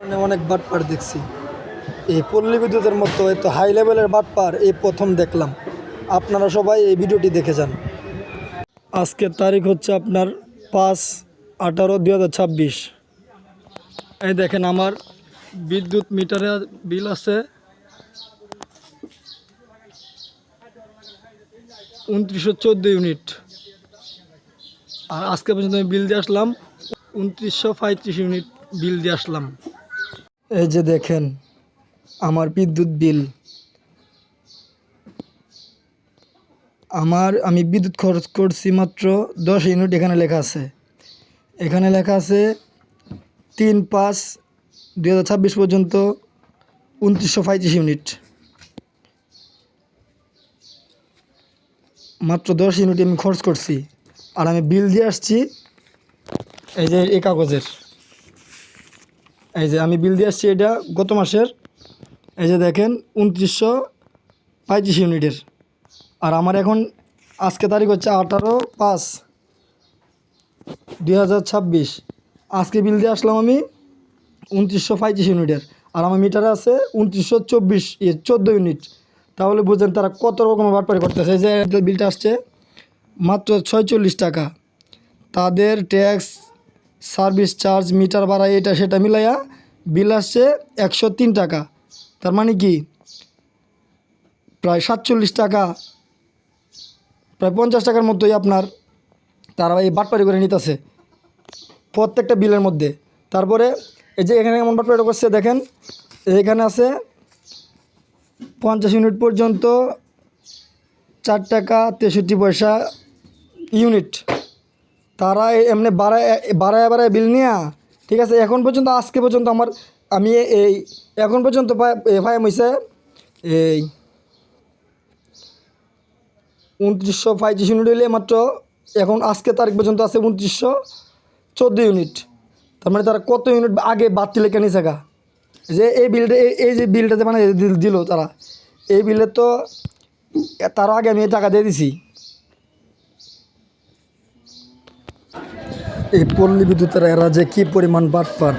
মানে অনেক বাটপার দেখছি। এই পল্লী বিদ্যুতের মতো এত হাই লেভেলের বাটপার এই প্রথম দেখলাম। আপনারা সবাই এই ভিডিওটি দেখে যান। আজকের তারিখ হচ্ছে আপনার 5/18/2026। এই দেখেন আমার বিদ্যুৎ মিটারে বিল আছে 2914 ইউনিট। আর আজকে পর্যন্ত আমি বিল দিয়ে আসলাম 2935 ইউনিট বিল দিয়ে আসলাম। এই যে দেখেন আমার বিদ্যুৎ বিল। আমি বিদ্যুৎ খরচ করছি মাত্র 10 ইউনিট। এখানে লেখা আছে 3/5/2026 পর্যন্ত 2935 ইউনিট। মাত্র 10 ইউনিট আমি খরচ করছি। আর আমি বিল দিয়ে আসছি এই যে এই কাগজের। এই যে আমি বিল দিয়ে আসছি এটা গত মাসের। এই যে দেখেন 2935 ইউনিটের। আর আমার এখন আজকে তারিখ হচ্ছে 18/5/2026। আজকে বিল দিয়ে আসলাম আমি 2935 ইউনিটের। আর আমার মিটারে আছে 2914 ইউনিট। তাহলে বুঝলেন তারা কত রকম বাটপারি করতেছে। এই যে বিলটা আসছে মাত্র 46 টাকা। তাদের ট্যাক্স, সার্ভিস চার্জ, মিটার ভাড়া, এটা সেটা মিলাইয়া বিল আসছে 103 টাকা। তার মানে কি প্রায় 47 টাকা, প্রায় 50 টাকার মতোই আপনার তারা এই বাটপারি করে নিতেছে প্রত্যেকটা বিলের মধ্যে। তারপরে এই যে এখানে এমন বাটপারি করছে দেখেন, এখানে আছে 50 ইউনিট পর্যন্ত 4 টাকা 63 পয়সা ইউনিট। তারা এমনি বাড়ায় বিল নিয়ে, ঠিক আছে। এখন পর্যন্ত আজকে পর্যন্ত আমি এই এখন পর্যন্ত ভাই হয়েছে এই 2935 ইউনিট হইলে মাত্র এখন আজকে তারিখ পর্যন্ত আছে 2914 ইউনিট। তার মানে তারা কত ইউনিট আগে বাড়তি লেখা নিছে গা। যে এই বিলটা এই যে বিলটাতে মানে দিল তারা, এই বিলে তো তার আগে আমি টাকা দিয়ে দিছি। এই পল্লী বিদ্যুতের এরা যে কী পরিমাণ বাটপার,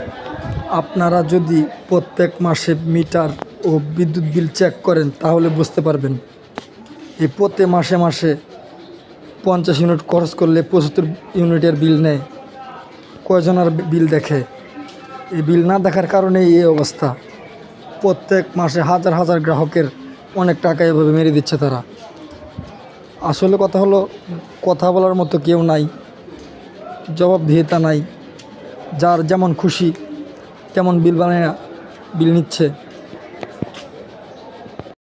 আপনারা যদি প্রত্যেক মাসে মিটার ও বিদ্যুৎ বিল চেক করেন তাহলে বুঝতে পারবেন। এই প্রতি মাসে মাসে 50 ইউনিট খরচ করলে 75 ইউনিটের বিল নেয়। কয়জন আর বিল দেখে? এই বিল না দেখার কারণে এই অবস্থা। প্রত্যেক মাসে হাজার হাজার গ্রাহকের অনেক টাকা এভাবে মেরে দিচ্ছে তারা। আসলে কথা হলো, কথা বলার মতো কেউ নাই, জবাবদিহিতা নাই। যার যেমন খুশি তেমন বিল বানায় বিল নিচ্ছে।